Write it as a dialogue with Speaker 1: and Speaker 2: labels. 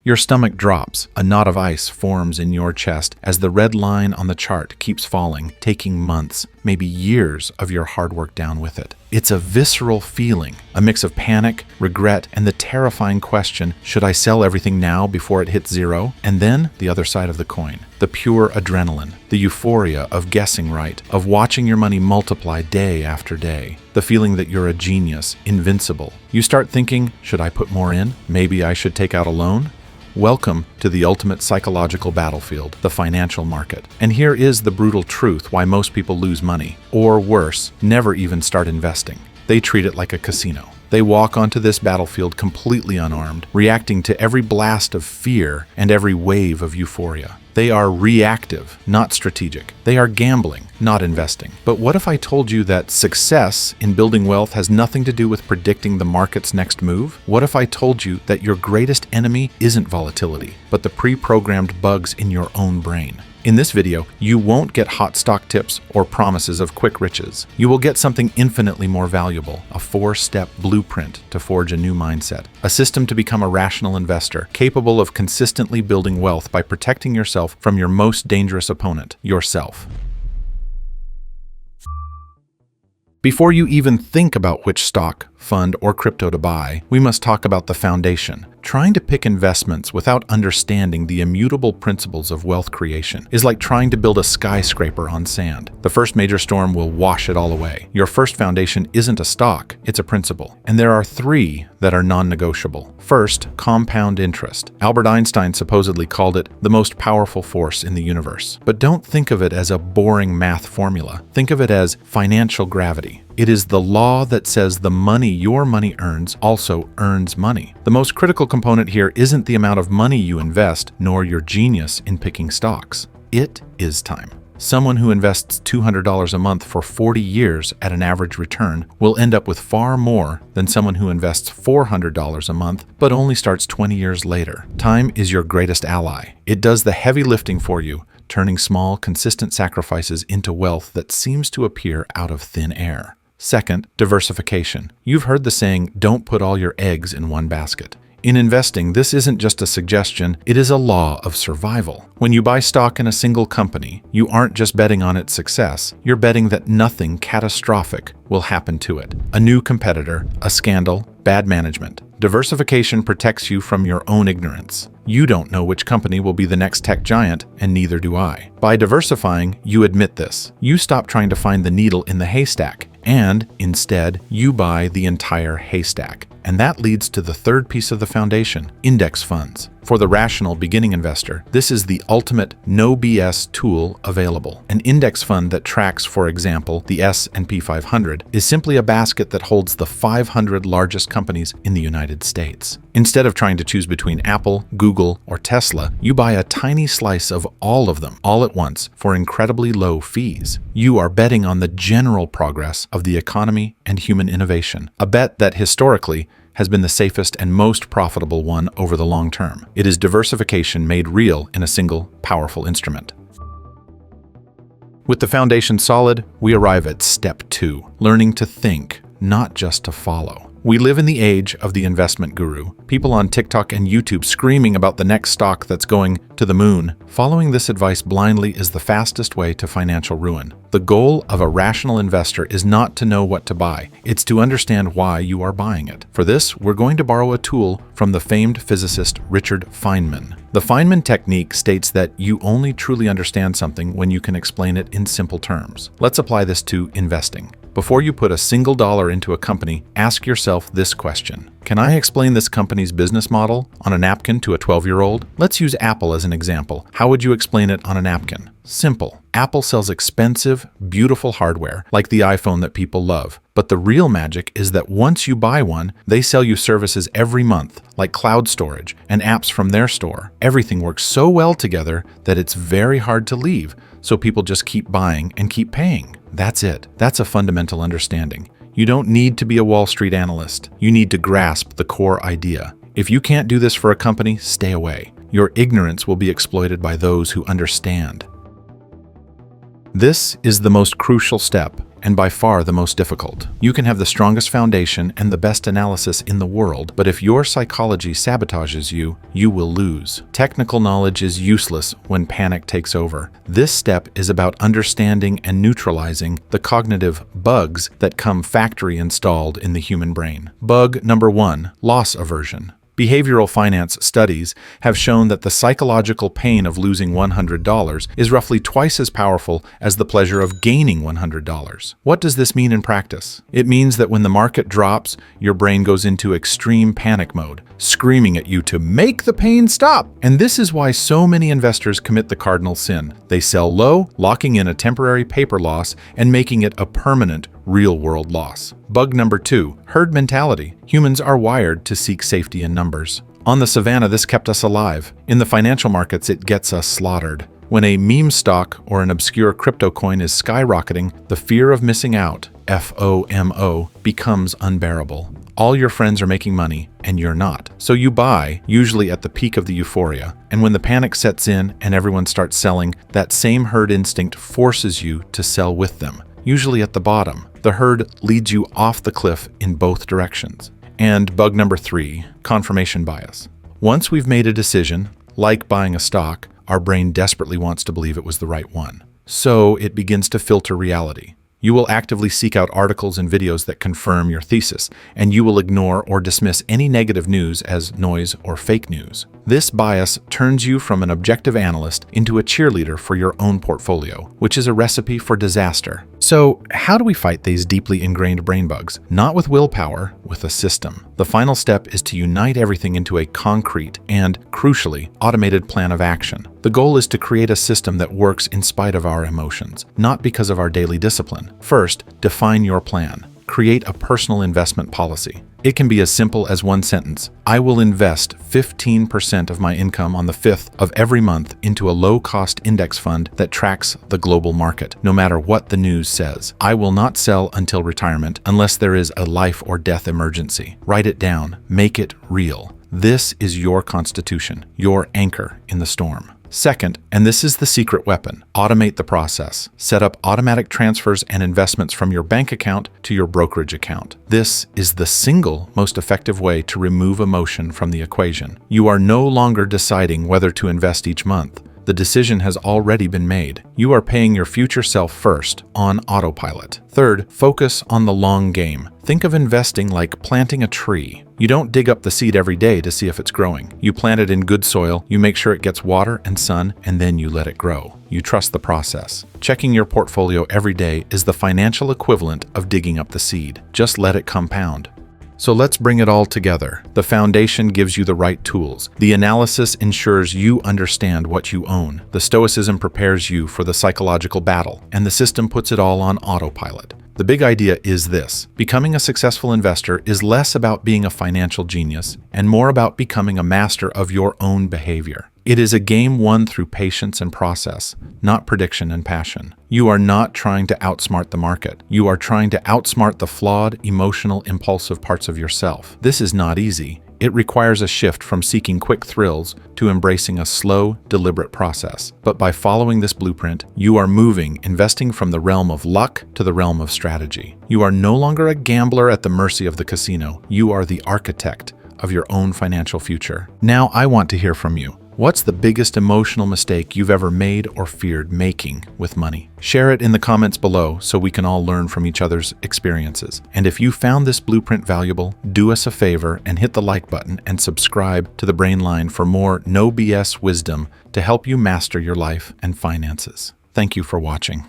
Speaker 1: Your stomach drops. A knot of ice forms in your chest as the red line on the chart keeps falling, taking months, maybe years of your hard work down with it. It's a visceral feeling, a mix of panic, regret, and the terrifying question, should I sell everything now before it hits zero? And then the other side of the coin, the pure adrenaline, the euphoria of guessing right, of watching your money multiply day after day, the feeling that you're a genius, invincible. You start thinking, should I put more in? Maybe I should take out a loan? Welcome to the ultimate psychological battlefield, the financial market. And here is the brutal truth why most people lose money, or worse, never even start investing. They treat it like a casino. They walk onto this battlefield completely unarmed, reacting to every blast of fear and every wave of euphoria. They are reactive, not strategic. They are gambling, not investing. But what if I told you that success in building wealth has nothing to do with predicting the market's next move? What if I told you that your greatest enemy isn't volatility, but the pre-programmed bugs in your own brain? In this video, you won't get hot stock tips or promises of quick riches. You will get something infinitely more valuable, a 4-step blueprint to forge a new mindset, a system to become a rational investor, capable of consistently building wealth by protecting yourself from your most dangerous opponent, yourself. Before you even think about which stock, fund, or crypto to buy, we must talk about the foundation. Trying to pick investments without understanding the immutable principles of wealth creation is like trying to build a skyscraper on sand. The first major storm will wash it all away. Your first foundation isn't a stock, it's a principle. And there are 3 that are non-negotiable. First, compound interest. Albert Einstein supposedly called it the most powerful force in the universe. But don't think of it as a boring math formula. Think of it as financial gravity. It is the law that says the money your money earns also earns money. The most critical component here isn't the amount of money you invest, nor your genius in picking stocks. It is time. Someone who invests $200 a month for 40 years at an average return will end up with far more than someone who invests $400 a month but only starts 20 years later. Time is your greatest ally. It does the heavy lifting for you, turning small, consistent sacrifices into wealth that seems to appear out of thin air. Second, diversification. You've heard the saying, don't put all your eggs in one basket. In investing, this isn't just a suggestion, it is a law of survival. When you buy stock in a single company, you aren't just betting on its success, you're betting that nothing catastrophic will happen to it. A new competitor, a scandal, bad management. Diversification protects you from your own ignorance. You don't know which company will be the next tech giant, and neither do I. By diversifying, you admit this. You stop trying to find the needle in the haystack, and instead, you buy the entire haystack. And that leads to the third piece of the foundation, index funds. For the rational beginning investor, this is the ultimate no BS tool available. An index fund that tracks, for example, the S&P 500 is simply a basket that holds the 500 largest companies in the United States. Instead of trying to choose between Apple, Google, or Tesla, you buy a tiny slice of all of them all at once for incredibly low fees. You are betting on the general progress of the economy and human innovation, a bet that historically has been the safest and most profitable one over the long term. It is diversification made real in a single, powerful instrument. With the foundation solid, we arrive at step 2, learning to think, not just to follow. We live in the age of the investment guru. People on TikTok and YouTube screaming about the next stock that's going to the moon. Following this advice blindly is the fastest way to financial ruin. The goal of a rational investor is not to know what to buy. It's to understand why you are buying it. For this, we're going to borrow a tool from the famed physicist Richard Feynman. The Feynman technique states that you only truly understand something when you can explain it in simple terms. Let's apply this to investing. Before you put a single dollar into a company, ask yourself this question. Can I explain this company's business model on a napkin to a 12-year-old? Let's use Apple as an example. How would you explain it on a napkin? Simple. Apple sells expensive, beautiful hardware, like the iPhone that people love. But the real magic is that once you buy one, they sell you services every month, like cloud storage and apps from their store. Everything works so well together that it's very hard to leave, so people just keep buying and keep paying. That's it. That's a fundamental understanding. You don't need to be a Wall Street analyst. You need to grasp the core idea. If you can't do this for a company, stay away. Your ignorance will be exploited by those who understand. This is the most crucial step. and by far the most difficult. You can have the strongest foundation and the best analysis in the world, but if your psychology sabotages you, you will lose. Technical knowledge is useless when panic takes over. This step is about understanding and neutralizing the cognitive bugs that come factory installed in the human brain. Bug number 1, loss aversion. Behavioral finance studies have shown that the psychological pain of losing $100 is roughly twice as powerful as the pleasure of gaining $100. What does this mean in practice? It means that when the market drops, your brain goes into extreme panic mode, screaming at you to make the pain stop. And this is why so many investors commit the cardinal sin. They sell low, locking in a temporary paper loss and making it a permanent, real-world loss. Bug number 2, herd mentality. Humans are wired to seek safety in numbers. On the savannah, this kept us alive. In the financial markets, it gets us slaughtered. When a meme stock or an obscure crypto coin is skyrocketing, the fear of missing out, FOMO, becomes unbearable. All your friends are making money, and you're not. So you buy, usually at the peak of the euphoria. And when the panic sets in and everyone starts selling, that same herd instinct forces you to sell with them, usually at the bottom. The herd leads you off the cliff in both directions. And bug number 3, confirmation bias. Once we've made a decision, like buying a stock, our brain desperately wants to believe it was the right one. So it begins to filter reality. You will actively seek out articles and videos that confirm your thesis, and you will ignore or dismiss any negative news as noise or fake news. This bias turns you from an objective analyst into a cheerleader for your own portfolio, which is a recipe for disaster. So, how do we fight these deeply ingrained brain bugs? Not with willpower, with a system. The final step is to unite everything into a concrete and, crucially, automated plan of action. The goal is to create a system that works in spite of our emotions, not because of our daily discipline. First, define your plan. Create a personal investment policy. It can be as simple as one sentence. I will invest 15% of my income on the 5th of every month into a low-cost index fund that tracks the global market, no matter what the news says. I will not sell until retirement unless there is a life or death emergency. Write it down. Make it real. This is your constitution, your anchor in the storm. Second, and this is the secret weapon, automate the process. Set up automatic transfers and investments from your bank account to your brokerage account. This is the single most effective way to remove emotion from the equation. You are no longer deciding whether to invest each month. The decision has already been made. You are paying your future self first, on autopilot. Third, focus on the long game. Think of investing like planting a tree. You don't dig up the seed every day to see if it's growing. You plant it in good soil, you make sure it gets water and sun, and then you let it grow. You trust the process. Checking your portfolio every day is the financial equivalent of digging up the seed. Just let it compound. So let's bring it all together. The foundation gives you the right tools. The analysis ensures you understand what you own. The stoicism prepares you for the psychological battle, and the system puts it all on autopilot. The big idea is this: becoming a successful investor is less about being a financial genius and more about becoming a master of your own behavior. It is a game won through patience and process, not prediction and passion. You are not trying to outsmart the market. You are trying to outsmart the flawed, emotional, impulsive parts of yourself. This is not easy. It requires a shift from seeking quick thrills to embracing a slow, deliberate process. But by following this blueprint, you are investing from the realm of luck to the realm of strategy. You are no longer a gambler at the mercy of the casino. You are the architect of your own financial future. Now I want to hear from you. What's the biggest emotional mistake you've ever made or feared making with money? Share it in the comments below so we can all learn from each other's experiences. And if you found this blueprint valuable, do us a favor and hit the like button and subscribe to The Brain Line for more no BS wisdom to help you master your life and finances. Thank you for watching.